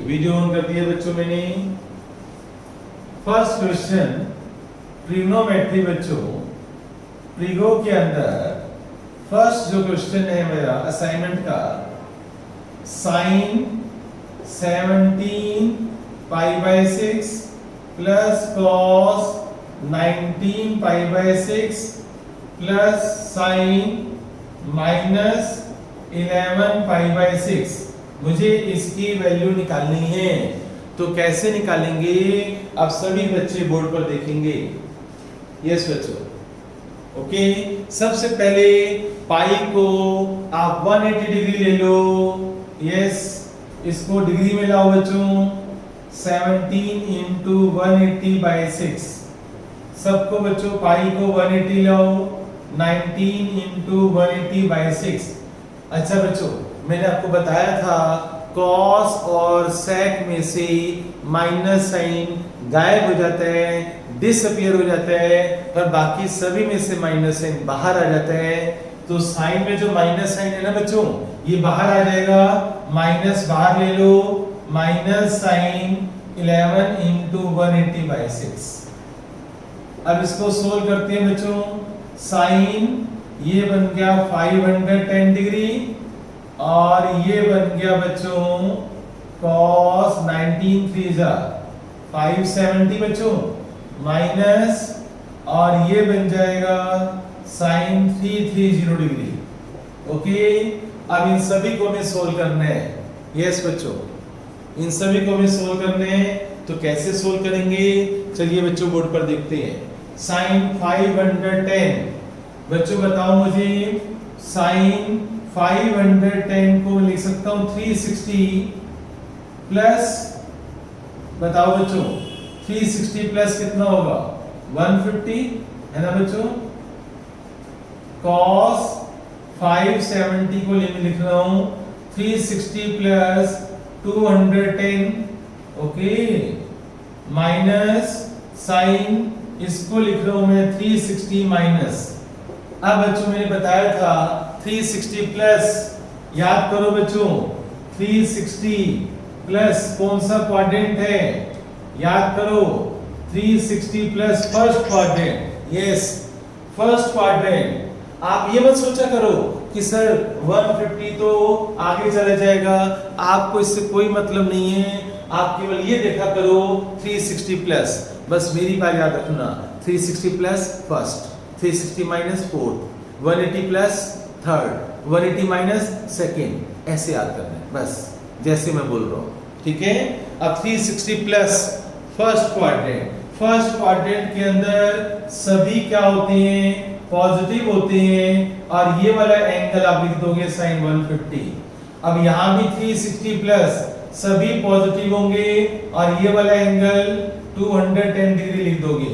Video on कर दिया बच्चों मैंने। फर्स्ट क्वेश्चन ट्रिग्नोमेट्री बच्चों, प्रीगो के अंदर फर्स्ट जो क्वेश्चन है मेरा असाइनमेंट का, sine 17 pi by 6 plus cos 19 pi by 6 plus sine minus 11 pi by 6, मुझे इसकी वैल्यू निकालनी है। तो कैसे निकालेंगे, अब सभी बच्चे बोर्ड पर देखेंगे। यस बच्चों, ओके। सबसे पहले पाई को आप 180 डिग्री ले लो। यस, इसको डिग्री में लाओ बच्चों। 17 इंटू 180 बाय 6, सबको बच्चों पाई को 180 लाओ। 19 इंटू 180 बाय 6। अच्छा बच्चों, मैंने आपको बताया था कॉस और सेक में से माइनस साइन गायब हो जाता है, डिसअपीयर हो जाता है, पर बाकी सभी में से माइनस साइन बाहर आ जाता है। तो साइन में जो माइनस साइन है ना बच्चों, ये बाहर आ जाएगा, माइनस बाहर ले लो। Minus sine 11 into 180 by 6। अब इसको सोल्व करते हैं बच्चों। साइन ये बन गया 510 डिग्री और ये बन गया बच्चों cos 19 3 570 बच्चों, माइनस और ये बन जाएगा sin 330 डिग्री। ओके, अब इन सभी को हमें सोल्व करना है। यस बच्चों, इन सभी को हमें सोल्व करने हैं। तो कैसे सोल्व करेंगे, चलिए बच्चों बोर्ड पर देखते हैं। sin 510 बच्चों बताओ मुझे, sin 510 को लिख सकता हूं 360 प्लस, बताओ बच्चों 360 प्लस कितना होगा 150, है ना बच्चों। cos 570 को लिख रहा हूं 360 प्लस 210, ओके, माइनस sin इसको लिख रहा हूं मैं 360 माइनस। अब बच्चों मैंने बताया था 360 प्लस, याद करो बच्चों 360 प्लस कौन सा क्वाड्रेंट है, याद करो 360 plus first quadrant. Yes, first quadrant. आप ये मत सोचा करो कि सर 150 तो आगे चला जाएगा, आपको इससे कोई मतलब नहीं है। आप केवल ये देखा करो 360 प्लस, बस मेरी बात याद रखना। 360 plus first, 360 minus fourth, 180 plus third, 180 minus second, ऐसे याद करना है बस, जैसे मैं बोल रहा हूँ, ठीक है। अब 360 plus first quadrant, first quadrant के अंदर सभी क्या होते हैं, पॉजिटिव होते हैं, और ये वाला एंगल आप लिख दोगे sin 150। अब यहाँ भी 360 प्लस सभी पॉजिटिव होंगे और ये वाला एंगल 210 डिग्री लिख दोगे।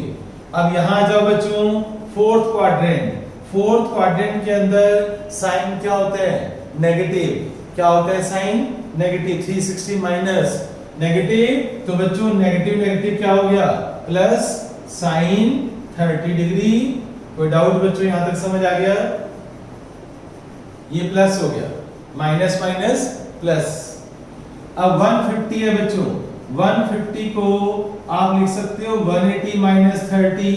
अब यहाँ जाओ बच्चों, फोर्थ क्वाड्रेंट, फोर्थ क्वाड्रेंट के अंदर साइन क्या होता है, नेगेटिव। क्या होता है साइन, नेगेटिव। 360 माइनस नेगेटिव, तो बच्चों नेगेटिव नेगेटिव क्या हो गया, प्लस साइन 30 डिग्री। कोई डाउट बच्चों, यहां तक समझ आ गया। ये प्लस हो गया, माइनस माइनस प्लस। अब 150 है बच्चों, 150 को आप लिख सकते हो 180 माइनस 30,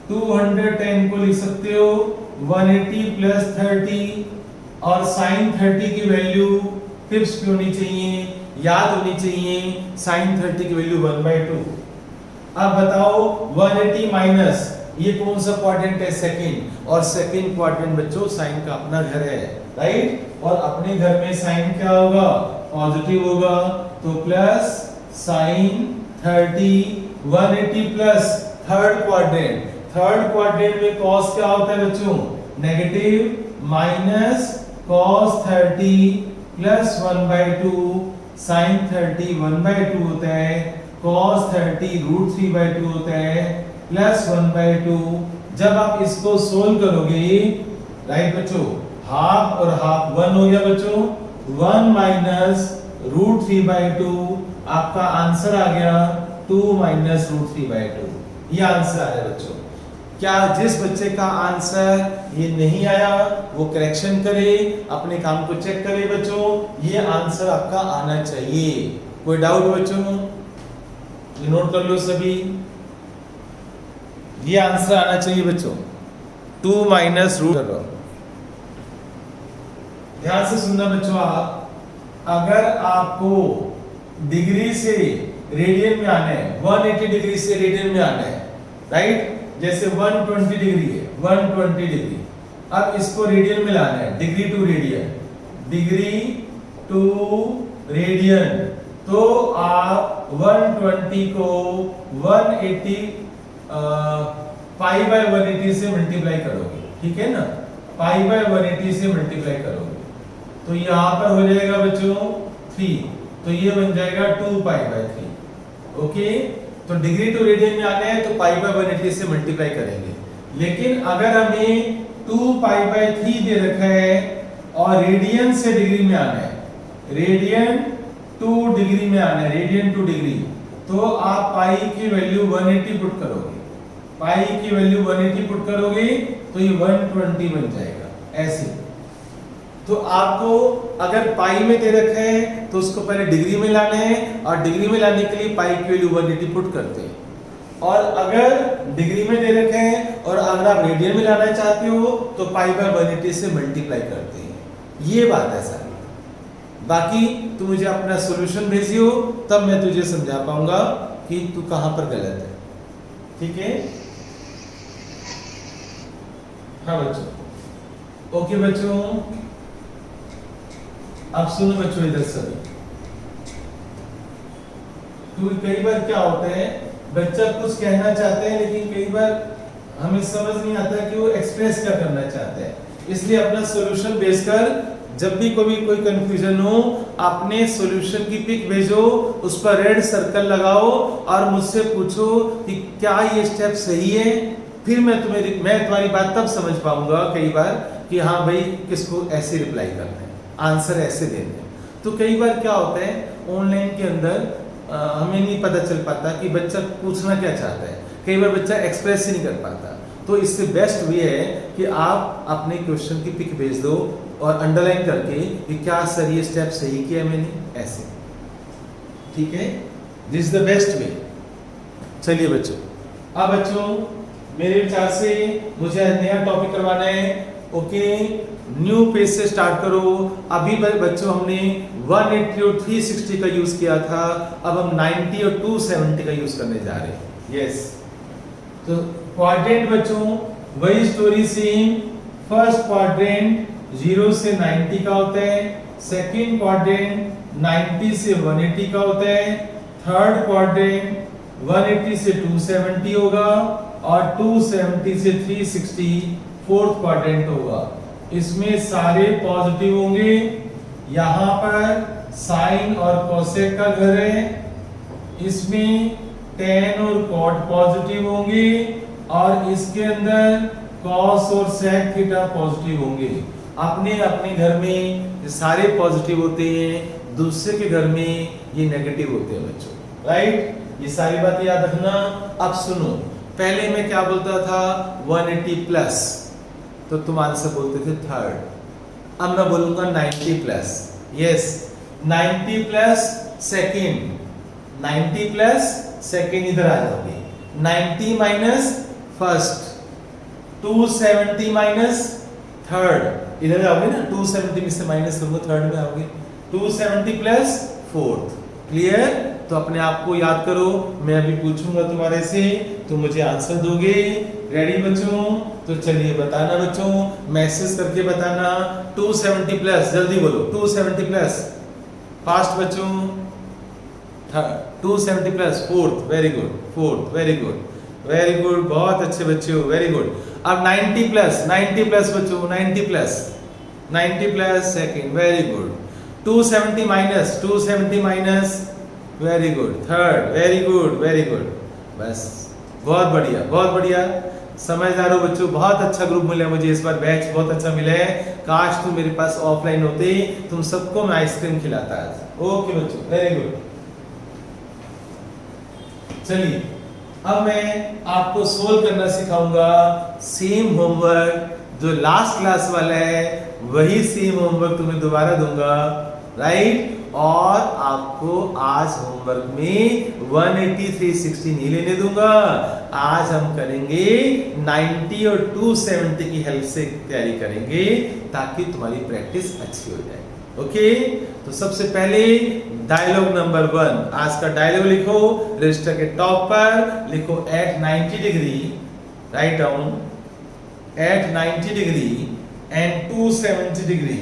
210 को लिख सकते हो 180 प्लस 30, और साइन 30 की वैल्यू फिक्स भी होनी चाहिए, याद होनी चाहिए। साइन 30 की वैल्यू 1/2। अब बताओ 180 माइनस, ये कौन सा क्वाड्रेंट है, सेकंड, और सेकंड क्वाड्रेंट बच्चों साइन का अपना घर है, राइट। और अपने घर में साइन क्या होगा, पॉजिटिव होगा, तो plus sign 30, 180 plus third quadrant, third quadrant में कॉस क्या होता है बच्चों, negative, minus cos 30 plus 1/2, sin 30 1/2 होता है, cos 30 √3/2 होता है, प्लस 1/2। जब आप इसको सोल्व करोगे, राइट बच्चों, हाफ और हाफ 1 हो गया बच्चों, 1 माइनस √3/2, आपका आंसर आ गया 2 माइनस √3/2। ये आंसर आया बच्चों। क्या जिस बच्चे का आंसर ये नहीं आया वो करेक्शन करे, अपने काम को चेक करे बच्चों, ये आंसर आपका आना चाहिए। कोई डाउट बच्चों? ये नोट कर लो सभी, ये आंसर आना चाहिए बच्चों, 2 माइनस रूट। ध्यान से सुनना बच्चों, आप अगर आपको डिग्री से रेडियन में आना है, 180 डिग्री से रेडियन में आना है, राइट? जैसे 120 डिग्री है, 120 डिग्री, अब इसको रेडियन में लाना है, degree to radian, degree to radian, तो आप 120 को 180 पाई बाय 180 से मल्टीप्लाई करोगे, ठीक है ना? पाई बाय 180 से मल्टीप्लाई करोगे तो यहाँ पर हो जाएगा बच्चों 3, तो ये बन जाएगा 2 पाई बाय 3। ओके, तो डिग्री टू रेडियन में आना है तो पाई बाय 180 से मल्टीप्लाई करेंगे। लेकिन अगर हमें 2 पाई बाय 3 दे रखा है और रेडियन से डिग्री में आना है, रेडियन टू डिग्री में आना है, रेडियन टू डिग्री, तो आप पाई की वैल्यू 180 पुट करोगे, पाई की वैल्यू 180 पुट करोगे तो ये 120 बन जाएगा ऐसे। तो आपको अगर पाई में दे रखा है तो उसको पहले डिग्री में लाना है, और डिग्री में लाने के लिए पाई की वैल्यू 180 पुट करते हैं। और अगर डिग्री में दे रखे हैं और अगर आप रेडियन में लाना चाहते हो तो पाई बाय 180 से मल्टीप्लाई करते हैं। ये बात है सारी। बाकी तू मुझे अपना सॉल्यूशन भेजियो, तब मैं तुझे समझा पाऊंगा कि तू कहां पर गलत है, ठीक है? हाँ बच्चों, ओके बच्चों, अब सुनो बच्चों इधर सभी। क्योंकि कई बार क्या होता है, बच्चा कुछ कहना चाहते हैं लेकिन कई बार हमें समझ नहीं आता कि वो एक्सप्रेस क्या करना चाहते हैं, इसलिए अपना सॉल्यूशन बेस कर जब भी कोई कंफ्यूजन हो अपने सॉल्यूशन की पिक भेजो, उस पर रेड सर्कल लगाओ और मुझसे पूछो कि क्या ये स्टेप सही है। फिर मैं तुम्हारी बात तब समझ पाऊंगा कई बार कि हाँ भाई किसको ऐसे रिप्लाई करना है, आंसर ऐसे देना है। तो कई बार क्या होता है ऑनलाइन के अंदर हमें नहीं पता चल पाता कि बच्चा पूछना क्या चाहता है, कई बार बच्चा एक्सप्रेस ही नहीं कर पाता। तो इससे बेस्ट वे है कि आप अपने क्वेश्चन की पिक भेज दो और अंडरलाइन करके कि क्या सर ये स्टेप सही किया मैंने, ऐसे, ठीक है? This is the best way. चलिए बच्चों, अब बच्चों मेरे विचार से मुझे नया टॉपिक करवाना है। ओके, न्यू पेज से स्टार्ट करो। अभी बच्चों हमने 180 और 360 का यूज किया था, अब हम 90 और 270 का यूज करने जा रहे हैं। यस, तो क्वाड्रेंट बच्चों वही स्टोरी सेम। फर्स्ट क्वाड्रेंट 0 से 90 का होता है, सेकंड क्वाड्रेंट 90 से 180 का होता है, थर्ड क्वाड्रेंट 180 से 270 होगा और 270 से 360 फोर्थ क्वाड्रेंट होगा। इसमें सारे पॉजिटिव होंगे। यहाँ पर साइन और कोसेक का घर है, इसमें टेन और कॉट पॉजिटिव होंगे और इसके अंदर कॉस और सेक थीटा पॉजिटिव होंगे। अपने अपने घर में सारे पॉजिटिव होते हैं, दूसरे के घर में ये नेगेटिव होते हैं बच्चों, राइट? ये सारी बात याद रखना। अब सुनो, पहले मैं क्या बोलता था 180 प्लस, तो तुम आंसर बोलते थे थर्ड। अब मैं बोलूंगा 90 plus. Yes, 90 plus second, 90 plus second, इधर आ जाओगे। 90 माइनस फर्स्ट, 270 माइनस थर्ड, इधर आओगे ना, 270 में से माइनस करूंगा, थर्ड में आओगे। 270 प्लस फोर्थ। क्लियर? तो अपने आप को याद करो, मैं अभी पूछूंगा तुम्हारे से, तुम मुझे आंसर दोगे। रेडी बच्चों? तो चलिए बताना बच्चों, मैसेज करके बताना। 270 प्लस, जल्दी बोलो, 270 प्लस, फास्ट बच्चों। 270 plus fourth, very good, fourth, very good, very good, बहुत अच्छे बच्चों, वेरी गुड। अब 90 प्लस, 90 प्लस बच्चों, 90 plus, 90 plus second, very good. 270 minus, 270 minus, very good, third, very good, very good. बस, बहुत बढ़िया, बहुत बढ़िया, समझदार हो बच्चों। बहुत अच्छा ग्रुप मिला मुझे इस बार, बैच बहुत अच्छा मिला है। काश तुम मेरे पास ऑफलाइन होते, तुम सबको मैं आइसक्रीम खिलाता आज। ओके बच्चों, वेरी गुड। चलिए, अब मैं आपको सोल्व करना सिखाऊंगा। सेम होमवर्क जो लास्ट क्लास वाला है, वही सेम होमवर्क तुम्हें दोबारा दूंगा, राइट? और आपको आज होमवर्क में 180 360 नहीं लेने दूंगा। आज हम करेंगे 90 और 270 की हेल्प से तैयारी करेंगे ताकि तुम्हारी प्रैक्टिस अच्छी हो जाए। ओके, तो सबसे पहले डायलॉग नंबर 1, आज का डायलॉग लिखो, रजिस्टर के टॉप पर लिखो at 90 degree, right down at 90 degree and 270 degree,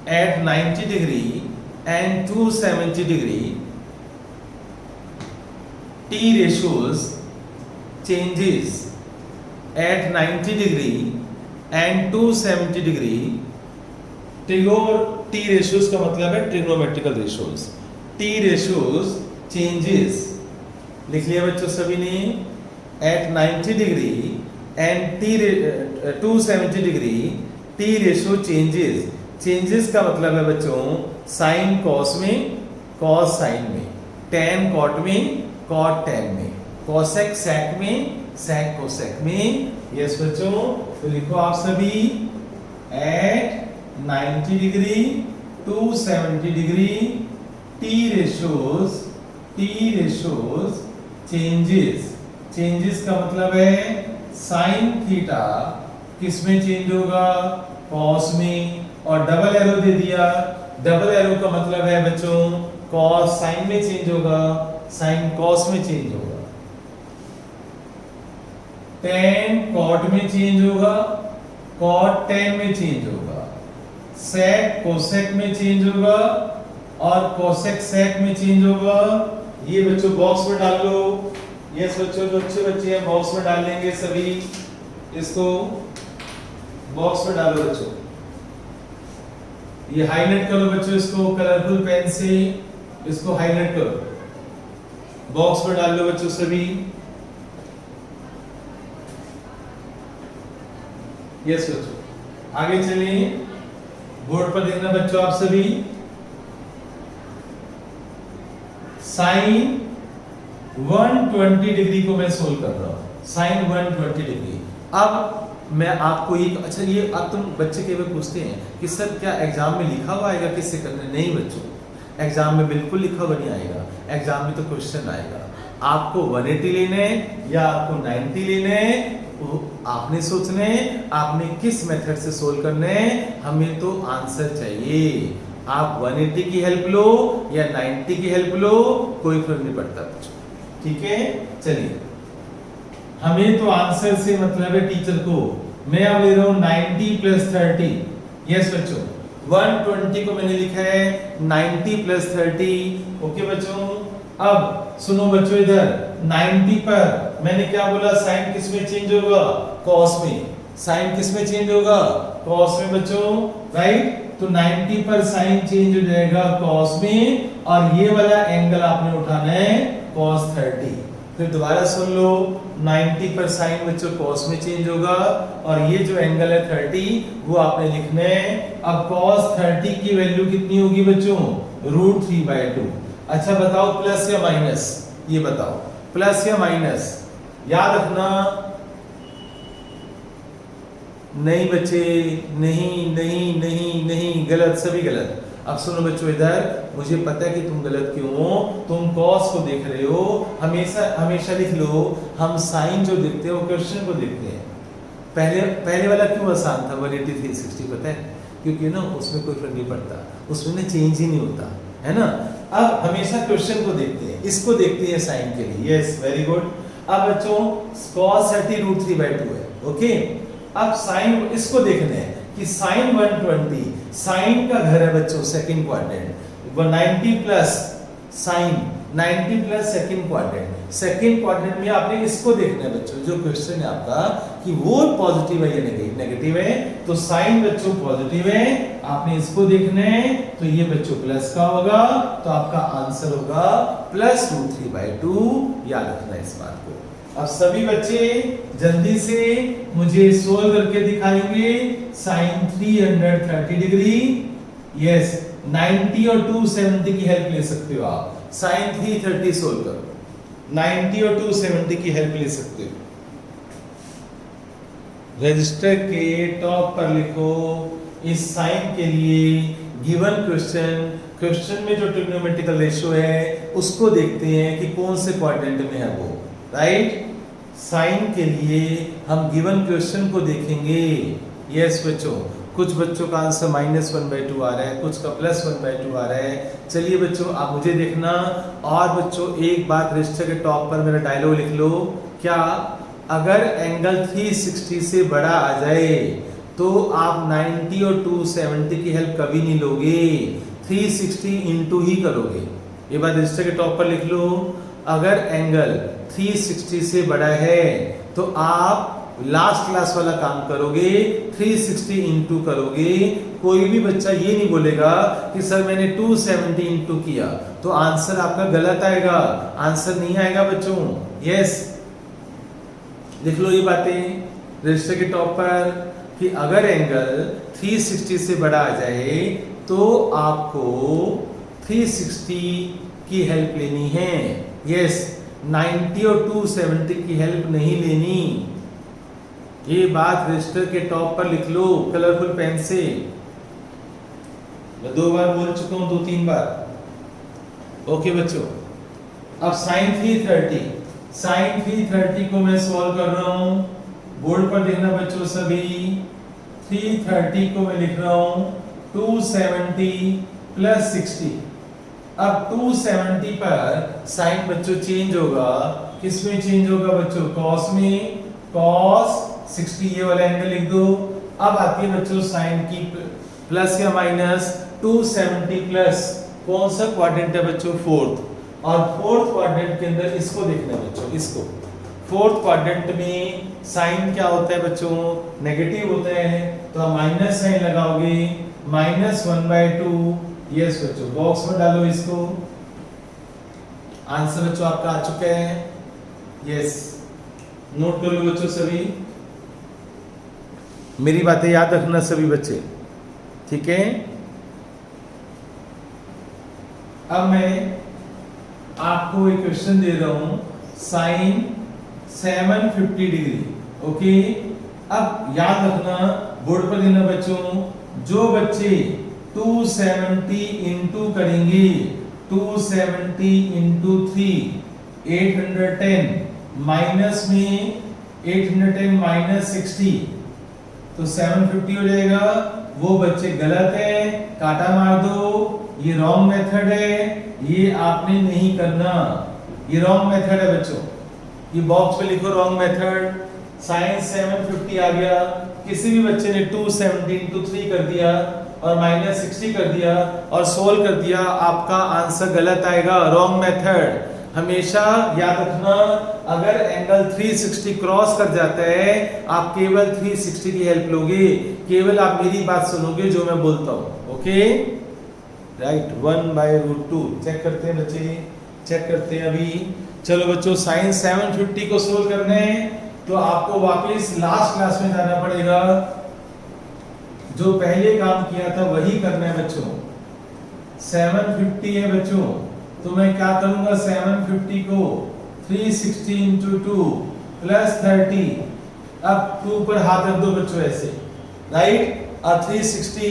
at 90 degree and 270 degree T ratios changes at 90 degree and 270 degree T ratios का मतलब है trigonometrical ratios, T ratios changes लिख लिया बच्चों सभी ने, at 90 degree and 270 degree T ratio changes, changes का मतलब है बच्चों साइन कॉस में, कॉस साइन में, टेन कॉट में, कॉट टेन में, कोसेक सेक में, सेक कोसेक में। यस बच्चों, तो लिखो आप सभी at 90 degree 270 degree T ratios changes, changes का मतलब है साइन थीटा किस में चेंज होगा, कॉस में, और डबल एरो दे दिया, डबल एरो का मतलब है बच्चों कॉस साइन में चेंज होगा, साइन कॉस में चेंज होगा, टेन कॉट में चेंज होगा, कॉट टेन में चेंज होगा, सेक कोसेक में चेंज होगा और कोसेक सेक में चेंज होगा। ये बच्चों बॉक्स में डाल लो। यस बच्चों, जो अच्छे बच्चे हैं बॉक्स में डाल लेंगे सभी, इसको बॉक्स में डालो बच्चों। ये हाईलाइट करो बच्चों, इसको कलरफुल पेन से इसको हाईलाइट करो, बॉक्स में डाल लो बच्चों सभी। यस बच्चों, आगे चलिए, बोर्ड पर देखना बच्चों आप सभी। साइन 120 डिग्री को मैं सोल्व कर रहा हूं, साइन 120 डिग्री। अब मैं आपको एक, अच्छा ये अब तुम बच्चे केवल पूछते हैं कि सर क्या एग्जाम में लिखा हुआ आएगा किससे करना? नहीं बच्चों, एग्जाम में बिल्कुल लिखा हुआ नहीं आएगा, एग्जाम में तो क्वेश्चन आएगा। आपको 180 लेने या आपको 90 लेने, आपने सोचने आपने किस मेथड से सोल्व करने, हमें तो आंसर चाहिए। आप 180 की हेल्प लो या 90 की हेल्प लो, कोई फर्क नहीं पड़ता बच्चों, ठीक है। चलिए, हमें तो आंसर से मतलब है टीचर को। मैं अब ले रहा हूं 90 प्लस 30। यस बच्चों, 120 को मैंने लिखा है 90 प्लस 30। ओके बच्चों, अब सुनो बच्चों, इधर 90 पर मैंने क्या बोला, साइन किस में चेंज होगा, कॉस में। साइन किस में चेंज होगा, कॉस में बच्चों, राइट। तो 90 पर साइन चेंज हो जाएगा कॉस में, और ये वाला एंगल आपने उठाना है कॉस 30। फिर दोबारा सुन लो, 90 पर साइन बच्चों कॉस में चेंज होगा, और ये जो एंगल है 30 वो आपने लिखना है। अब कॉस 30 की वैल्यू कितनी होगी बच्चों, √3/2। अच्छा बताओ प्लस या माइनस, ये बताओ प्लस या माइनस, याद रखना। नहीं बच्चे, नहीं नहीं नहीं नहीं, गलत, सभी गलत। अब सुनो बच्चों, इधर मुझे पता है कि तुम गलत क्यों हो, तुम कॉस को देख रहे हो। हमेशा लिख लो, हम साइन जो देखते हैं वो क्वेश्चन को देखते हैं। पहले वाला क्यों आसान था 180 360, पता है? क्योंकि ना उसमें कोई फर्क नहीं पड़ता, उसमें ना चेंज ही नहीं होता है ना। अब हमेशा क्वेश्चन को देखते हैं, इसको देखते हैं साइन के लिए। Yes, very good. अब बच्चों cos 30 √3/2 है, ओके। अब साइन इसको देखना है कि साइन 120, साइन का घर है बच्चों second quadrant, 90 plus sign 90 plus second quadrant. Second quadrant में आपने इसको देखना है बच्चों, जो क्वेश्चन है आपका कि वो पॉजिटिव है या नेगेटिव है। तो साइन बच्चों पॉजिटिव है, आपने इसको देखना है, तो ये बच्चों प्लस का होगा, तो आपका आंसर होगा प्लस √3/2। याद रखना इस बात को। अब सभी बच्चे जल्दी से मुझे सोल्व करके दिखाएंगे साइन 330 डिग्री। यस, 90 और 270 की हेल्प ले सकते हो आप। साइन 330 सोल्व करो, 90 और 270 की हेल्प ले सकते हो। रजिस्टर के टॉप पर लिखो, इस साइन के लिए गिवन क्वेश्चन क्वेश्चन में जो ट्रिग्नोमेट्रिकल रेशियो है उसको देखते हैं कि कौन से क्वाड्रेंट में है वो, राइट। साइन के लिए हम गिवन क्वेश्चन को देखेंगे। यस बच्चों, कुछ बच्चों का आंसर -1/2 आ रहा है, कुछ का +1/2 आ रहा है। चलिए बच्चों आप मुझे देखना। और बच्चों एक बात रजिस्टर के टॉप पर मेरा डायलॉग लिख लो। क्या अगर एंगल 360 से बड़ा आ जाए तो आप 90 और 270 की हेल्प कभी नहीं लोगे, 360 इंटू ही करोगे। ये बात रजिस्टर के टॉप पर लिख लो। अगर एंगल 360 से बड़ा है तो आप लास्ट क्लास वाला काम करोगे, 360 इंटू करोगे। कोई भी बच्चा ये नहीं बोलेगा कि सर मैंने 270 इंटू किया, तो आंसर आपका गलत आएगा, आंसर नहीं आएगा बच्चों। यस, लिख लो ये बातें रजिस्टर के टॉप पर कि अगर एंगल 360 से बड़ा आ जाए तो आपको 360 की हेल्प लेनी है। यस, 90 और 270 की हेल्प नहीं लेनी। ये बात रजिस्टर के टॉप पर लिख लो कलरफुल पेन से। मैं 2 बार बोल चुका हूं, 2-3 बार। ओके बच्चों, अब साइन 330 को मैं सॉल्व कर रहा हूं। बोर्ड पर देखना बच्चों सभी। 330 को मैं लिख रहा हूं 270 + 60। अब 270 पर साइन बच्चों चेंज होगा, किस में चेंज होगा बच्चों? कॉस में। कॉस 60 ये वाला एंगल लिख दो। अब आती है बच्चों साइन की प्लस या माइनस 270 प्लस कौन सा क्वाड्रेंट है बच्चों? फोर्थ। और फोर्थ क्वाड्रेंट के अंदर इसको देखना बच्चों, इसको फोर्थ क्वाड्रेंट में साइन क्या होता है बच्चों? नेगेटिव होता है, तो आप माइनस साइन लगाओगे, -1/2। यस बच्चों, बॉक्स में डालो इसको। आंसर बच्चों आपका आ चुका है। यस, नोट कर लो बच्चों सभी, मेरी बातें याद रखना सभी बच्चे, ठीक है। अब मैं आपको एक क्वेश्चन दे रहा हूं, साइन 750 डिग्री। ओके, अब याद रखना, बोर्ड पर देना बच्चों, जो बच्चे 270 इंटू करेंगे, 270 इंटू 3 810 माइनस में 810 माइनस 60 तो 750 हो जाएगा। वो बच्चे गलत है, काटा मार दो, ये रॉन्ग मेथड है, ये आपने नहीं करना, ये रॉन्ग मेथड है बच्चों। ये बॉक्स पे लिखो रॉन्ग मेथड। साइन 750 आ गया, किसी भी बच्चे ने 270 इंटू 3 कर दिया और -60 कर दिया और सोल्व कर दिया, आपका आंसर गलत आएगा, रॉन्ग मेथड। हमेशा याद रखना, अगर एंगल 360 क्रॉस कर जाता है आप केवल 360 की हेल्प लोगे, केवल आप मेरी बात सुनोगे जो मैं बोलता हूं। Okay, right. 1/√2 चेक करते हैं बच्चे, चेक करते हैं अभी। चलो बच्चों, साइन 750 को सोल्व करना है तो आपको वापस लास्ट क्लास में जाना पड़ेगा, जो पहले काम किया था वही करना है बच्चों। 750 है बच्चों, तो मैं क्या करूंगा, 750 को 360 इंटू 2 + 30। अब 2 पर हाथ रख दो बच्चों ऐसे, राइट। और 360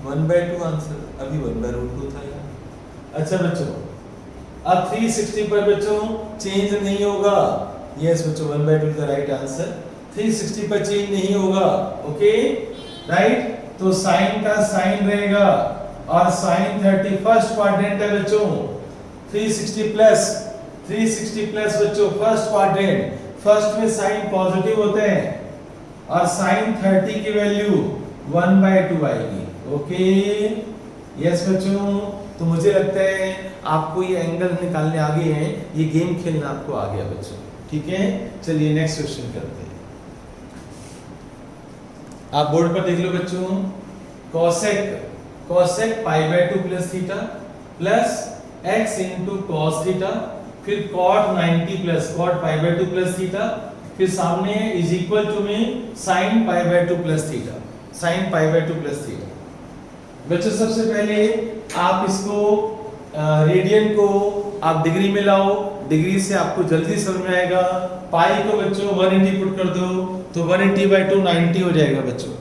1/2 आंसर, अभी 1/√2 था यार। अच्छा बच्चों, अब 360 पर बच्चों चेंज नहीं होगा। यस बच्चों, 1/2 का राइट आंसर। 360 पर चेंज नहीं होगा। Okay, right. तो साइन का साइन रहेगा और साइन 31st क्वाड्रेंट है बच्चों। 360 प्लस बच्चों फर्स्ट क्वाड्रेंट, फर्स्ट में साइन पॉजिटिव होते हैं और साइन 30 की वैल्यू 1/2 आएगी। ओके, यस बच्चों, तो मुझे लगता है आपको ये एंगल निकालने आ गए हैं, ये गेम खेलना आपको आ गया बच्चों, ठीक है। चलिए नेक्स्ट क्वेश्चन करते हैं। आप बोर्ड पर देख लो बच्चों, cosec π/2 + theta plus x into cos theta, फिर cot 90 प्लस cot π/2 + थीटा, फिर सामने इज इक्वल टू में sin π/2 + थीटा, sin π/2 + थीटा। बच्चों सबसे पहले आप इसको रेडियन को आप डिग्री में लाओ, डिग्री से आपको जल्दी समझ में आएगा। पाई को बच्चों 180 पुट कर दो तो 180/2 90 हो जाएगा बच्चों।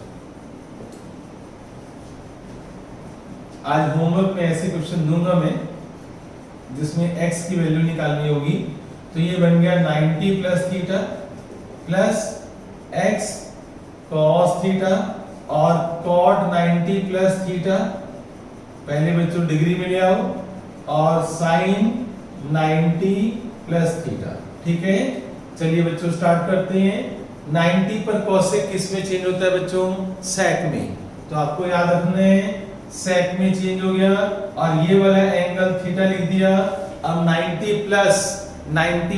आज होमवर्क में ऐसे क्वेश्चन दूंगा मैं जिसमें x की वैल्यू निकालनी होगी। तो ये बन गया 90 plus theta plus x cos theta और cot 90 प्लस थीटा, पहले बच्चों डिग्री में ले आओ, और sin 90 प्लस थीटा। ठीक है, चलिए बच्चों स्टार्ट करते हैं। 90 पर cosec किस में चेंज होता है बच्चों? sec में। तो आपको याद रखना है sec में चेंज हो गया और ये वाला एंगल थीटा लिख दिया। अब 90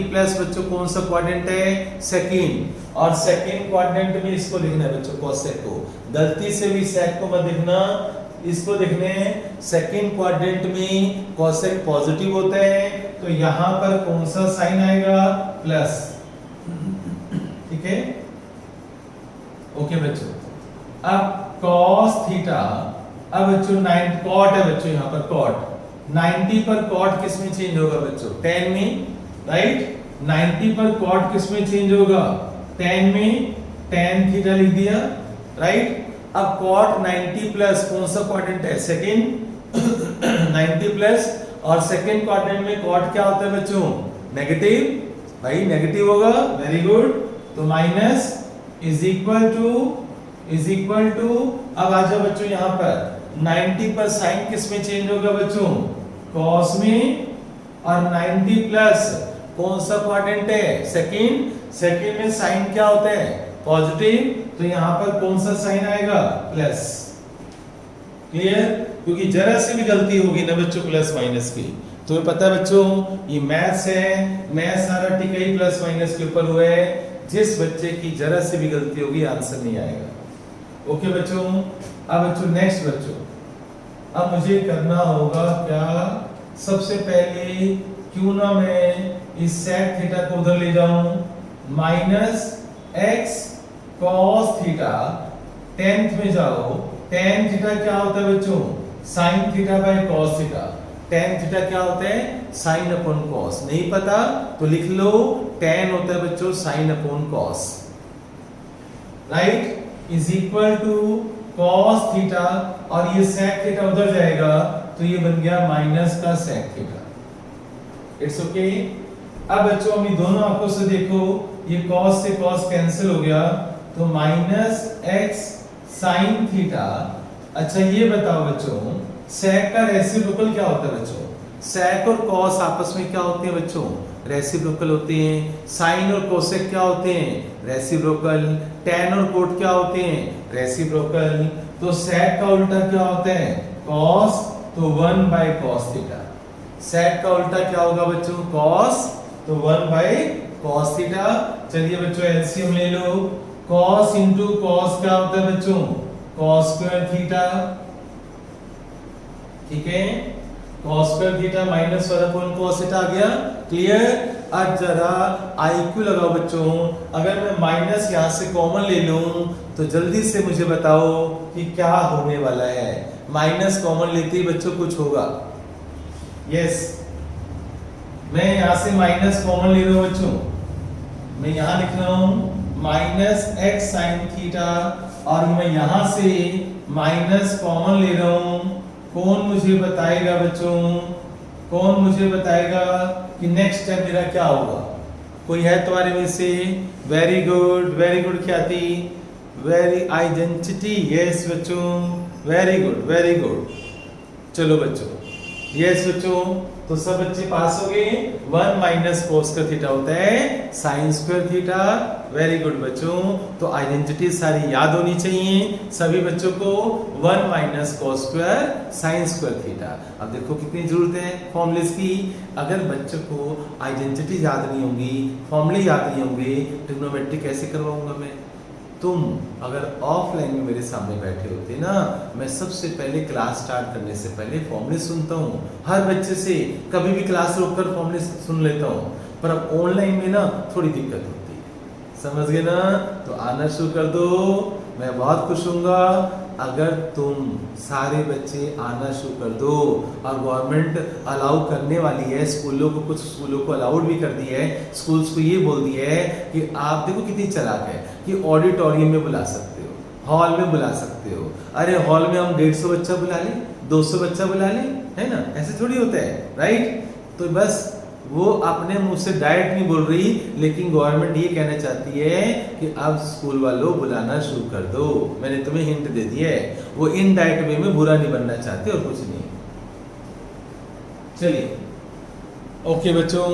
प्लस बच्चों कौन सा क्वाड्रेंट है? सेकंड। और सेकंड क्वाड्रेंट में इसको लिखना है बच्चों cosec को, गलती से भी sec को मत लिखना, इसको लिखने हैं। सेकंड क्वाड्रेंट में cosec पॉजिटिव होता है तो यहां पर कौन सा साइन आएगा? प्लस। ठीक है, ओके बच्चों। अब cos थीटा, अब बच्चों 9 cot है बच्चों, यहां पर cot 90 पर cot किस में चेंज होगा बच्चों? tan में, राइट। 90 पर cot किस में चेंज होगा? tan में, tan थीटा लिख दिया, राइट। अब cot 90 प्लस कौन सा क्वाड्रेंट है? सेकंड 90 प्लस, और सेकंड क्वाड्रेंट में cot क्या होता है बच्चों? नेगेटिव, भाई नेगेटिव होगा, वेरी गुड। तो माइनस इज इक्वल टू अब आ जाओ बच्चों यहां पर 90 पर साइन किस में चेंज होगा बच्चों? cos में, और 90 प्लस कौन सा क्वाड्रेंट है? सेकंड में साइन क्या होता है? पॉजिटिव, तो यहां पर कौन सा साइन आएगा? प्लस। क्लियर? क्योंकि जरा सी भी गलती होगी ना बच्चों प्लस माइनस की, तुम्हें पता है बच्चों ये मैथ्स है, मैथ्स सारा टिका ही प्लस माइनस के ऊपर हुआ है। जिस बच्चे की जरा सी भी गलती होगी आंसर नहीं आएगा। ओके बच्चों, अब बच्चों नेक्स्ट बच्चों, अब मुझे करना होगा क्या? सबसे पहले क्यों ना मैं इस sec थीटा को उधर ले जाऊं, minus x cos theta, 10th में जाओ। tan थीटा क्या होता है बच्चों? sin theta by cos theta. tan theta क्या होता है? sin upon cos। नहीं पता तो लिख लो, tan होता है बच्चों sin upon cos, right. Is equal to cos theta, और ये sec थीटा उधर जाएगा तो ये बन गया माइनस का sec थीटा। It's okay. अब बच्चों हम दोनों आंखों से देखो, ये cos से cos कैंसिल हो गया तो माइनस x sin थीटा। अच्छा ये बताओ बच्चों sec का रेसिप्रोकल क्या होता है बच्चों? sec और cos आपस में क्या होते हैं बच्चों? रेसिप्रोकल होते हैं। sin और cosec क्या होते हैं? रेसिप्रोकल। tan और cot क्या होते हैं? रेसिप्रोकल। तो sec का उल्टा क्या होता है? cos, तो 1 बाय cos थीटा। sec का उल्टा क्या होगा बच्चों? cos, तो 1 बाय cos थीटा। चलिए बच्चों एलसीएम ले लो, cos इंटू cos क्या होता है बच्चों? cos square theta. ठीक है, cos square theta minus 1 upon cos theta आ गया। क्लियर? अब जरा आईक्यू लगाओ बच्चों, अगर मैं माइनस यहां से कॉमन ले लूं तो जल्दी से मुझे बताओ कि क्या होने वाला है। माइनस कॉमन लेते ही बच्चों कुछ होगा। यस, मैं यहां से माइनस कॉमन ले रहा हूं बच्चों, मैं यहां लिख रहा हूं माइनस x sin थीटा, और मैं यहां से माइनस कॉमन ले रहा हूं। कौन मुझे बताएगा बच्चों, कौन मुझे बताएगा कि नेक्स्ट स्टेप मेरा क्या होगा? कोई है तुम्हारे में से? वेरी गुड ख्याति, वेरी आइडेंटिटी। यस बच्चों, वेरी गुड। चलो बच्चों, यस बच्चों, तो सब बच्चे पास हो गए। 1 माइनस cos का थीटा होता है sin square theta. Very good बच्चों, तो आइडेंटिटी सारी याद होनी चाहिए सभी बच्चों को। 1 minus cos square sin square theta. अब देखो कितनी जरूरत है फॉर्मूलेस की। अगर बच्चों को आइडेंटिटी याद नहीं होंगी, फॉर्मूले याद नहीं होंगे, ट्रिग्नोमेट्री कैसे करवाऊंगा मैं? तुम अगर ऑफलाइन में मेरे सामने बैठे होते ना, मैं सबसे पहले क्लास स्टार्ट करने से पहले फॉर्मूले सुनता हूँ हर बच्चे से, कभी भी क्लास रोककर फॉर्मूले सुन लेता हूँ। पर अब ऑनलाइन में ना थोड़ी दिक्कत होती है, समझ गए ना? तो आना शुरू कर दो, मैं बहुत खुश होऊंगा अगर तुम सारे बच्चे आना शुरू कर दो। और गवर्नमेंट अलाउ करने वाली है स्कूलों को, कुछ स्कूलों को अलाउड भी कर दी है, स्कूल्स को ये बोल दिया है कि आप देखो कितनी चालाक है कि ऑडिटोरियम में बुला सकते हो, हॉल में बुला सकते हो। अरे हॉल में हम 150 बच्चा बुला लें, 200 बच्चा बुला ले, है ना, ऐसे थोड़ी होता है, राइट। तो बस वो अपने मुंह से डायरेक्ट नहीं बोल रही, लेकिन गवर्नमेंट ये कहना चाहती है कि अब स्कूल वालों बुलाना शुरू कर दो। मैंने तुम्हें हिंट दे दी है, वो इनडायरेक्ट वे में बुरा नहीं बनना चाहते और कुछ नहीं। चलिए ओके बच्चों,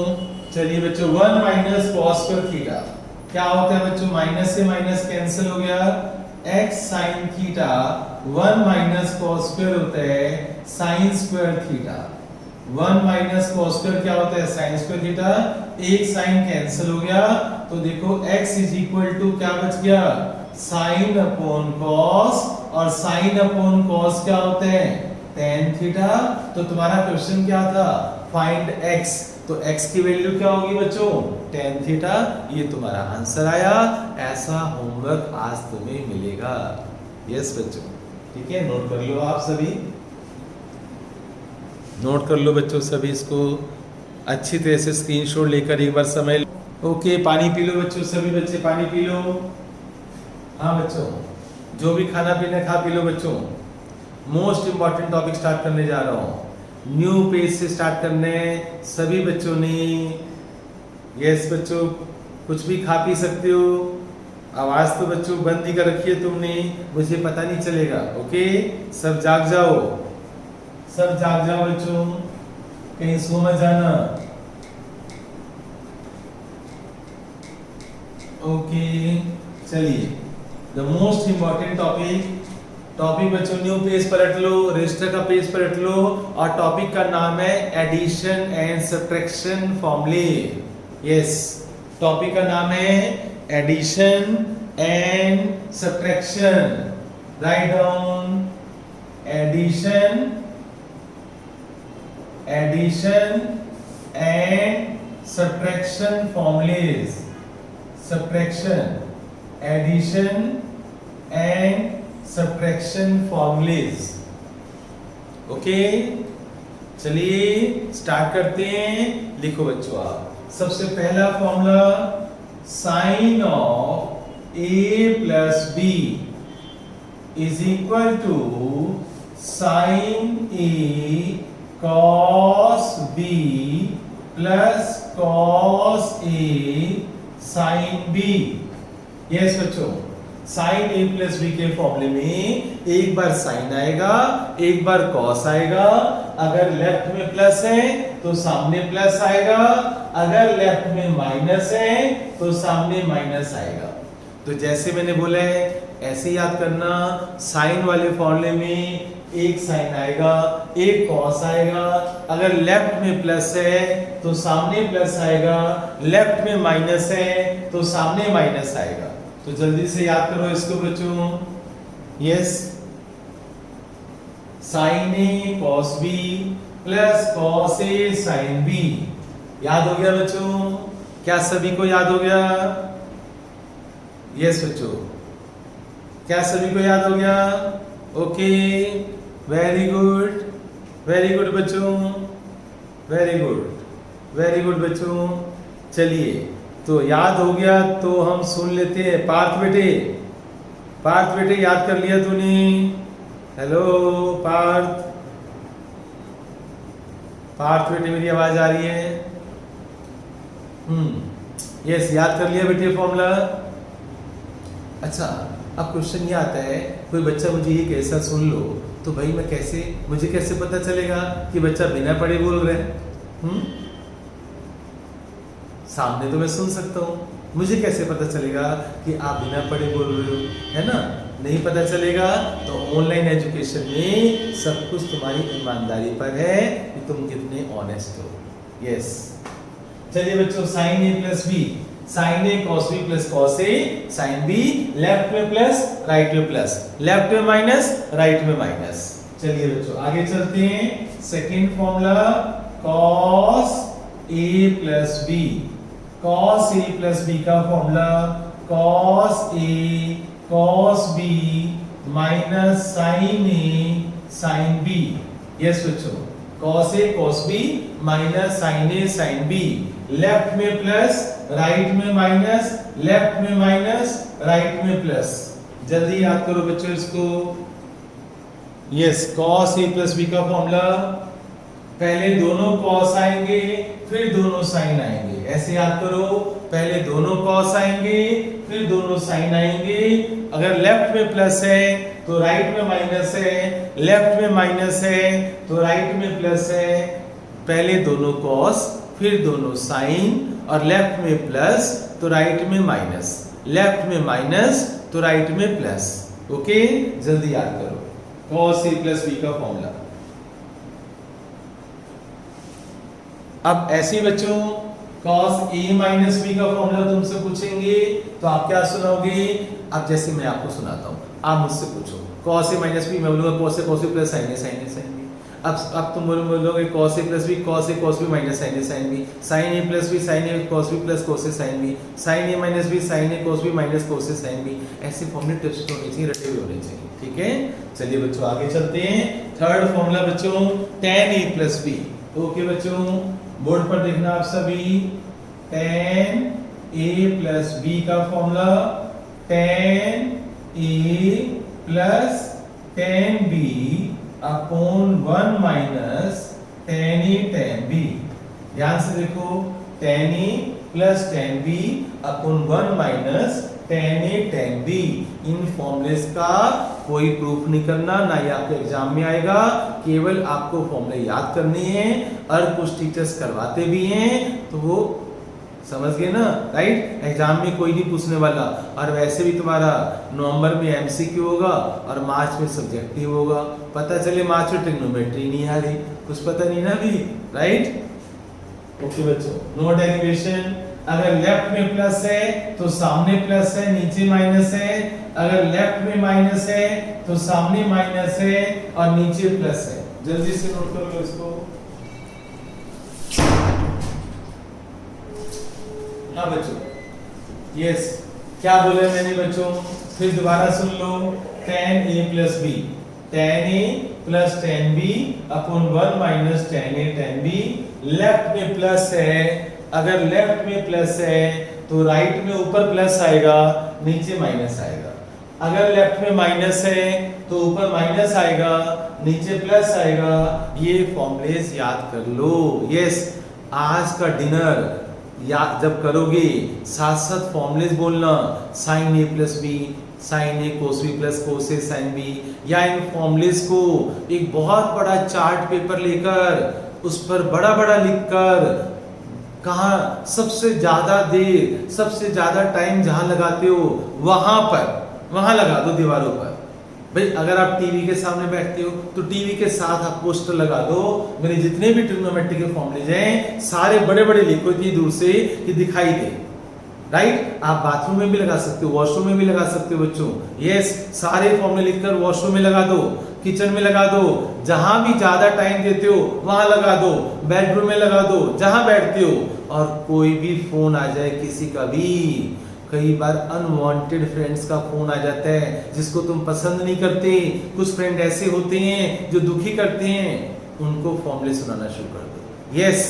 चलिए बच्चों 1 माइनस कॉस स्क्वायर थीटा क्या होता है बच्चों, माइनस से माइनस कैंसिल हो गया, x sin theta 1 minus cos square होता है sin square theta. 1 minus cos square क्या होता है, sin स्क्वायर थीटा। एक sin कैंसिल हो गया तो देखो x इज इक्वल टू क्या बच गया, sin अपॉन cos, और sin अपॉन cos क्या होता है, tan थीटा। तो तुम्हारा क्वेश्चन क्या था, फाइंड x, तो x की वैल्यू क्या होगी बच्चों, tan थीटा। ये तुम्हारा आंसर आया। ऐसा होमवर्क आज तुम्हें मिलेगा। यस बच्चों, ठीक है, नोट कर लो, आप सभी नोट कर लो बच्चों, सभी इसको अच्छी तरह से स्क्रीनशॉट लेकर एक बार समझ लो। ओके, पानी पी लो बच्चों, सभी बच्चे पानी पी लो। हाँ बच्चों, जो भी खाना पीना खा पी लो बच्चों। मोस्ट इंपॉर्टेंट टॉपिक स्टार्ट करने जा रहा हूँ, न्यू पेज से स्टार्ट करने सभी बच्चों ने। यस बच्चों, कुछ भी खा पी सकते हो, आवाज तो बच्चों बंद ही कर रखी है तुमने, मुझे पता नहीं चलेगा। ओके, सब जाग जाओ, सब जाग जाओ बच्चों, कहीं सो मत जाना। ओके चलिए, द मोस्ट इंपॉर्टेंट टॉपिक बच्चों, न्यू पेज पलट लो, रजिस्टर का पेज पलट लो, और टॉपिक का नाम है एडिशन एंड सब्ट्रैक्शन फॉर्मूले। यस, टॉपिक का नाम है addition and subtraction. Right down, addition and subtraction formulas, addition and subtraction formulas। Okay, चलिए स्टार्ट करते हैं। लिखो बच्चों आप, सबसे पहला formula, sine of a plus b is equal to sine a cos b plus cos a sin b। Yes बच्चों, sin a plus b के फॉर्मूले में एक बार sin आएगा, एक बार cos आएगा। अगर लेफ्ट में प्लस है तो सामने प्लस आएगा, अगर लेफ्ट में माइनस है तो सामने माइनस आएगा। तो जैसे मैंने बोला है ऐसे याद करना, साइन वाले फॉर्मूले में एक साइन आएगा, एक कॉस आएगा। अगर लेफ्ट में प्लस है तो सामने प्लस आएगा, लेफ्ट में माइनस है तो सामने माइनस आएगा। तो जल्दी से याद करो इसको बच्चों। Yes, sign A cos B plus cos A sine B. याद हो गया बच्चों? क्या सभी को याद हो गया? यस बच्चों, क्या सभी को याद हो गया? Okay, very good, very good बच्चों, वेरी गुड, वेरी गुड बच्चों। चलिए, तो याद हो गया तो हम सुन लेते हैं। पार्थ बेटे, पार्थ बेटे याद कर लिया तूने? हेलो पार्थ, पार्थ बेटे मेरी आवाज आ रही है? यस, याद कर लिया बेटे फॉर्मूला? अच्छा, अब क्वेश्चन ये आता है, कोई बच्चा मुझे ये कैसा सुन लो तो भाई मैं कैसे, मुझे कैसे पता चलेगा कि बच्चा बिना पढ़े बोल रहे हैं? सामने तो मैं सुन सकता हूँ, मुझे कैसे पता चलेगा कि आप बिना पढ़े बोल रहे हो, है ना? नहीं पता चलेगा। तो ऑनलाइन एजुकेशन में सब कुछ तुम्हारी ईमानदारी पर है कि तुम कितने ऑनेस्ट हो। यस, चलिए बच्चों, sign A plus B, sign A cos B plus cos A sine B, left में प्लस राइट में प्लस, लेफ्ट में माइनस राइट में माइनस। चलिए बच्चों आगे चलते हैं। Second formula, cos A plus B, cos A plus B का formula cos A cos B minus sign A sine B. Yes बच्चों, cos A cos B minus sign A sine B, left में plus right में minus, left में minus right में plus. जल्दी याद करो बच्चों इसको। Yes cos a plus b का फॉर्मूला, पहले दोनों cos आएंगे फिर दोनों sin आएंगे, ऐसे याद करो, पहले दोनों cos आएंगे फिर दोनों sin आएंगे। अगर लेफ्ट में प्लस है तो राइट में माइनस है, लेफ्ट में माइनस है तो राइट में प्लस है। पहले दोनों cos फिर दोनों sin, और लेफ्ट में प्लस तो राइट में माइनस, लेफ्ट में माइनस तो राइट में प्लस। ओके, जल्दी याद करो cos a प्लस b का फॉर्मूला। अब ऐसे बच्चों cos a माइनस b का फॉर्मूला तुमसे पूछेंगे तो आप क्या सुनाओगे? अब जैसे मैं आपको सुनाता हूँ, आप मुझसे पूछो cos a माइनस b, मैं बोलूंगा cos a plus sin a sin a sin b। अब तुम बोलोगे cos a plus b cos a minus sin a sin b, sin a plus b sin a cos b plus cos a sin b, sin a minus b sin a cos b minus cos a sin b। ऐसे फॉर्मूले tips होने चाहिए, रटे हुए होने चाहिए। ठीक है, चलिए बच्चों आगे चलते हैं। थर्ड फॉर्मूला बच्चों tan a plus b। Okay बच्चों, बोर्ड पर देखना आप सभी, tan a प्लस b का formula, tan a plus tan b upon 1 minus tan a tan b। ध्यान से देखो, tan a plus tan b upon 1 minus tan a tan b। In formulas का कोई प्रूफ नहीं करना, ना ये आपके एग्जाम में आएगा, केवल आपको फॉर्मूले याद करने हैं। और कुछ टीचर्स करवाते भी हैं तो वो समझ गए ना, राइट। एग्जाम में कोई नहीं पूछने वाला, और वैसे भी तुम्हारा नवंबर में एमसीक्यू होगा और मार्च में सब्जेक्टिव होगा। पता चले मार्च में ट्रिग्नोमेट्री नहीं आ रही, कुछ पता नहीं ना भी, राइट। ओके बच्चों, नो डेरिवेशन। अगर लेफ्ट में प्लस है तो सामने प्लस है, नीचे माइनस है। अगर लेफ्ट में माइनस है तो सामने माइनस है और नीचे प्लस है। जल्दी से नोट कर लो इसको। हाँ बच्चों, यस, क्या बोले मैंने बच्चों, फिर दोबारा सुन लो। tan a plus b, tan a plus tan b upon 1 minus tan a tan b। Left में प्लस है, अगर लेफ्ट में प्लस है तो राइट में ऊपर प्लस आएगा, नीचे माइनस आएगा। अगर लेफ्ट में माइनस है तो ऊपर माइनस आएगा, नीचे प्लस आएगा। ये फॉर्मूलेस याद कर लो। यस, आज का डिनर या जब करोगे साथ साथ फॉर्मूलेस बोलना, sin a plus b, sin a cos b plus cos a sin b, या इन फॉर्मूलेस को एक बहुत बड़ा चार्ट पेपर लेकर उस पर बड़ा बड़ा लिखकर, कहाँ सबसे ज्यादा देर, सबसे ज्यादा टाइम जहां लगाते हो वहां लगा दो दीवारों पर। भाई अगर आप टीवी के सामने बैठते हो तो टीवी के साथ आप पोस्टर लगा दो, मेरे जितने भी ट्रिग्नोमेट्री के फॉर्मूले हैं सारे बड़े बड़े लिखो इतनी दूर से कि दिखाई दे, राइट। आप बाथरूम में भी लगा सकते हो, वॉशरूम में भी लगा सकते हो बच्चों। यस, सारे फॉर्मूले लिखकर वॉशरूम में लगा दो, किचन में लगा दो, जहां भी ज्यादा टाइम देते हो वहां लगा दो, बेडरूम में लगा दो, जहां बैठते हो। और कोई भी फोन आ जाए किसी का भी, कई बार अनवांटेड फ्रेंड्स का फोन आ जाता है जिसको तुम पसंद नहीं करते, कुछ फ्रेंड ऐसे होते हैं जो दुखी करते हैं, उनको फॉर्मूले सुनाना शुरू कर दो। यस,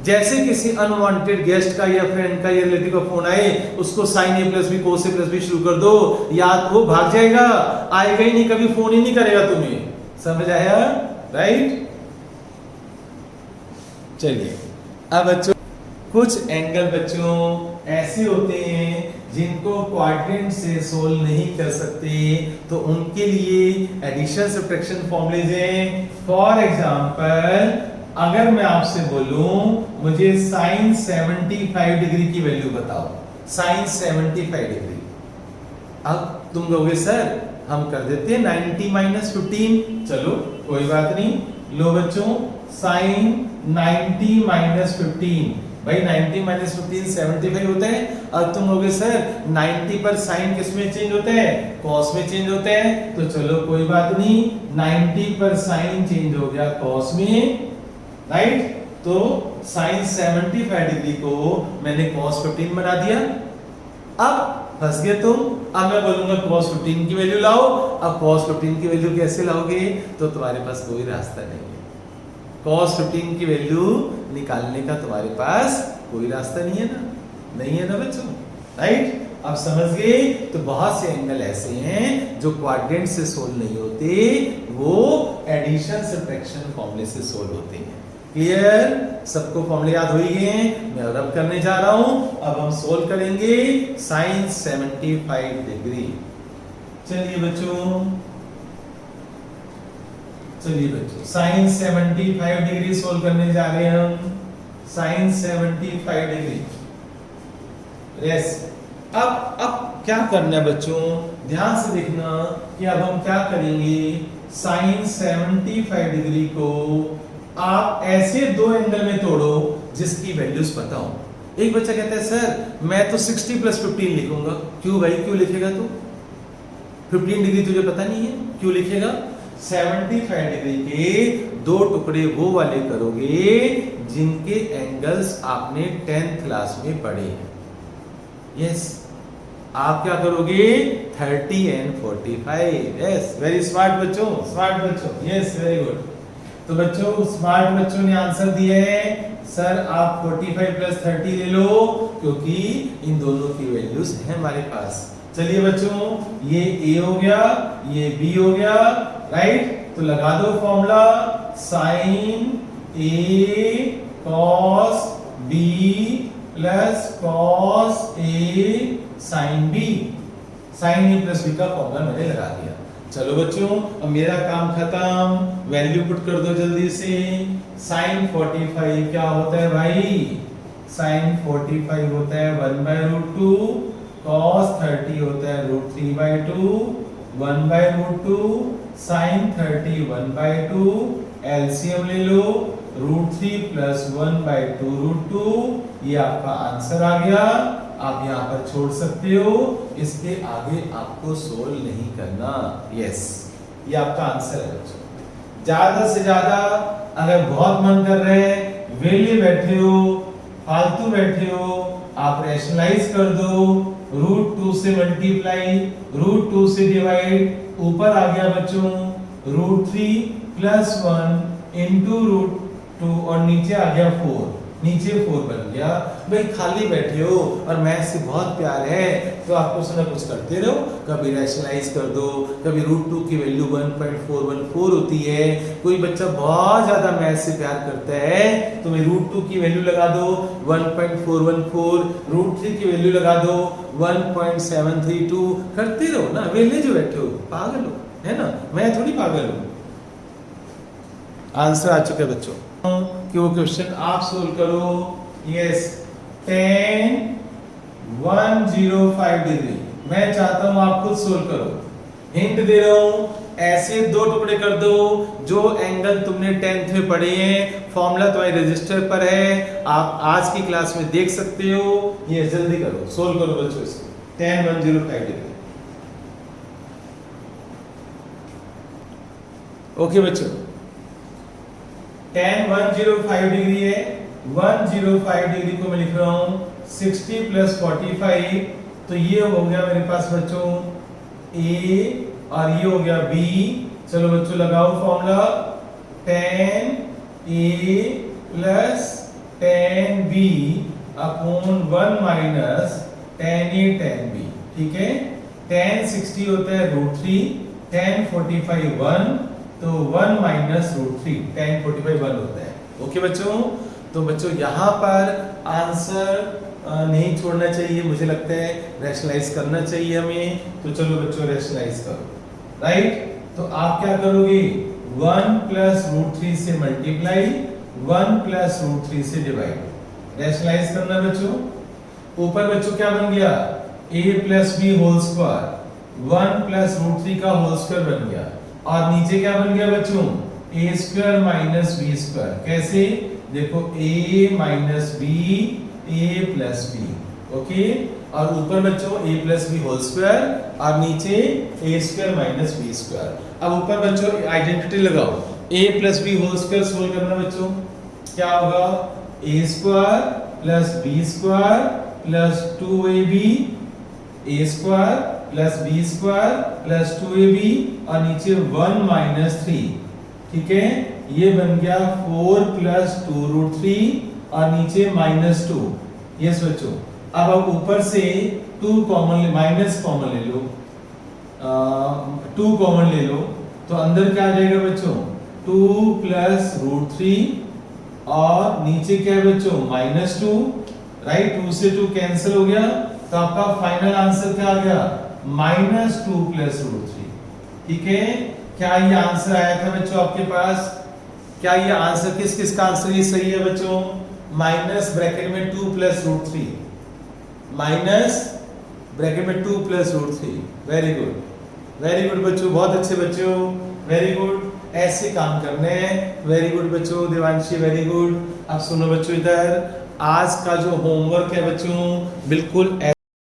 जैसे किसी अनवांटेड गेस्ट का या फ्रेंड का या रिलेटिव का फोन आए, उसको sin a plus b cos a plus b शुरू कर दो, याद वो भाग जाएगा, आएगा ही नहीं, कभी फोन ही नहीं करेगा तुम्हें। समझ आया, राइट। चलिए अब बच्चों, कुछ एंगल बच्चों ऐसे होते हैं जिनको क्वाड्रेंट से सोल्व नहीं कर सकते, तो उनके लिए एडिशन सब्ट्रैक्शन फॉर्मूलेज हैं। फॉर एग्जांपल, अगर मैं आपसे बोलूं मुझे sin 75 डिग्री की वैल्यू बताओ, sin 75 डिग्री, अब तुम कहोगे सर हम कर देते हैं 90 माइनस 15। चलो कोई बात नहीं, लो बच्चों, sin 90 माइनस 15, भाई 90 माइनस 15 75 होता है। अब तुम कहोगे सर 90 पर साइन किस में चेंज होता है, cos में चेंज होता है। तो चलो कोई बात नहीं, 90 पर साइन चेंज हो गया cos में, राइट। तो sin 75 डिग्री को मैंने cos 15 बना दिया। अब फंस गए तुम, अब मैं बोलूंगा cos 15 की वैल्यू लाओ। अब cos 15 की वैल्यू कैसे लाओगे, तो तुम्हारे पास कोई रास्ता नहीं है। cos 15 की वैल्यू निकालने का तुम्हारे पास कोई रास्ता नहीं है ना, नहीं है ना बच्चों, राइट। अब समझ गए? तो बहुत से एंगल ऐसे हैं जो क्वाड्रेंट से सोल्व नहीं होते, वो एडिशन सब्ट्रैक्शन फॉर्मूले से सोल्व होते हैं। क्लियर? सबको फॉर्मूले याद हो ही गए हैं? मैं रब करने जा रहा हूं। अब हम सोल्व करेंगे sin 75 डिग्री। चलिए बच्चों sin 75 डिग्री सोल्व करने जा रहे हैं हम। sin 75 degree. यस, अब क्या करना है बच्चों, ध्यान से देखना कि अब हम क्या करेंगे। sin 75 डिग्री को आप ऐसे दो एंगल में तोड़ो जिसकी वैल्यूज पता हो। एक बच्चा कहता है सर मैं तो 60 + 15 लिखूंगा। क्यों भाई, क्यों लिखेगा तू? 15 डिग्री तुझे पता नहीं है, क्यों लिखेगा? 75 डिग्री के दो टुकड़े वो वाले करोगे जिनके एंगल्स आपने 10th क्लास में पढ़े हैं। यस, आप क्या करोगे? 30 and 45। यस, वेरी स्मार्ट बच्चों, स्मार्ट बच्चों। Yes, very good. तो बच्चों, स्मार्ट बच्चों ने आंसर दिया है सर आप 45 + 30 ले लो, क्योंकि इन दोनों की वैल्यूज है हमारे पास। चलिए बच्चों, ये A हो गया, ये B हो गया, राइट? तो लगा दो formula sin A cos B + cos A sin B। sin A + B का फॉर्मूला मैंने लगा दिया। चलो बच्चों, अब मेरा काम खत्म। वैल्यू पुट कर दो जल्दी से। sin 45 क्या होता है भाई? sin 45 होता है 1/√2, cos 30 होता है √3/2, 1/√2, sin 30 1/2, एलसीएम ले लो, √3 + 1/2√2। ये आपका आंसर आ गया। आप यहाँ पर छोड़ सकते हो, इसके आगे आपको सोल्व नहीं करना। यस, ये आपका आंसर है बच्चों। ज्यादा से ज्यादा अगर बहुत मन कर रहे हैं, वेले बैठे हो, फालतू बैठे हो, आप रैशनलाइज कर दो। √2 से मल्टीप्लाई, √2 से डिवाइड, ऊपर आ गया बच्चों √3 + 1 × √2 और नीचे आ गया 4, नीचे 4 बन गया। भाई खाली बैठे हो और मैथ से बहुत प्यार है तो आप कुछ ना कुछ करते रहो। कभी रैशनलाइज कर दो, कभी √2 की वैल्यू 1.414 होती है। कोई बच्चा बहुत ज्यादा मैथ से प्यार करता है तो मैं √2 की वैल्यू लगा दो 1.414, √3 की वैल्यू लगा दो 1.732। करते रहो ना, वेले जो बैठे हो, पागल हो, है ना? मैं थोड़ी पागल हूं। आंसर आ चुका है बच्चों कि वो क्वेश्चन आप सोल्व करो। यस, tan 105 डिग्री मैं चाहता हूं आप खुद सोल्व करो। हिंट दे रहा हूं, ऐसे दो टुकड़े कर दो जो एंगल तुमने 10th में पढ़े हैं। फॉर्मूला तुम्हारे रजिस्टर पर है, आप आज की क्लास में देख सकते हो। ये जल्दी करो, सोल्व करो बच्चों इसको। tan 105 degree. ओके बच्चों, tan 105 डिग्री है। 105 डिग्री को मैं लिख रहा हूं 60 + 45। तो ये हो गया मेरे पास बच्चों A और ये हो गया B। चलो बच्चों लगाओ formula tan A + tan B upon 1 - tan A tan B। ठीक है, tan 60 होता है √3, tan 45 1, तो 1 - √3, tan 45 1 होता है। ओके बच्चों, तो बच्चों यहाँ पर आंसर नहीं छोड़ना चाहिए, मुझे लगता है रैशनलाइज करना चाहिए हमें। तो चलो बच्चों रैशनलाइज करो, राइट? तो आप क्या करोगे? 1 + √3 से मल्टीप्लाई, 1 + √3 से डिवाइड। रैशनलाइज करना बच्चों। ऊपर बच्चों क्या बन गया? a + b होल स्क्वायर, 1 + √3 का होल स्क्वायर बन गया। और नीचे क्या बन गया बच्चों? a² - b²। कैसे? देखो a - b, a + b। Okay, और ऊपर बच्चों a + b होल स्क्वायर और नीचे a² - b²। अब ऊपर बच्चों आइडेंटिटी लगाओ, a + b whole square solve करना बच्चों। क्या होगा? a² + b² + 2ab, a² + b² + 2ab और नीचे 1 - 3। ठीक है, ये बन गया 4 + 2√3 और नीचे -2। यस बच्चों, अब आप ऊपर से 2 कॉमन माइनस कॉमन ले लो, 2 कॉमन ले लो तो अंदर क्या आ जाएगा बच्चों 2 प्लस रूट 3 और नीचे क्या है बच्चों -2, राइट। 2 से 2 कैंसिल हो गया तो आपका फाइनल आंसर क्या आ गया -2 प्लस रूट 3। ठीक है, क्या ये आंसर आया था बच्चों आपके पास? क्या ये आंसर किस किस का आंसर ये सही है बच्चों? माइनस ब्रैकेट में 2 प्लस रूट 3, माइनस ब्रैकेट में 2 plus root 3। Very good, very good बच्चों, बहुत अच्छे बच्चों, वेरी गुड। ऐसे काम करने हैं। वेरी गुड बच्चों, देवांशी वेरी गुड। अब सुनो बच्चों, इधर आज का जो होमवर्क है बच्चों बिल्कुल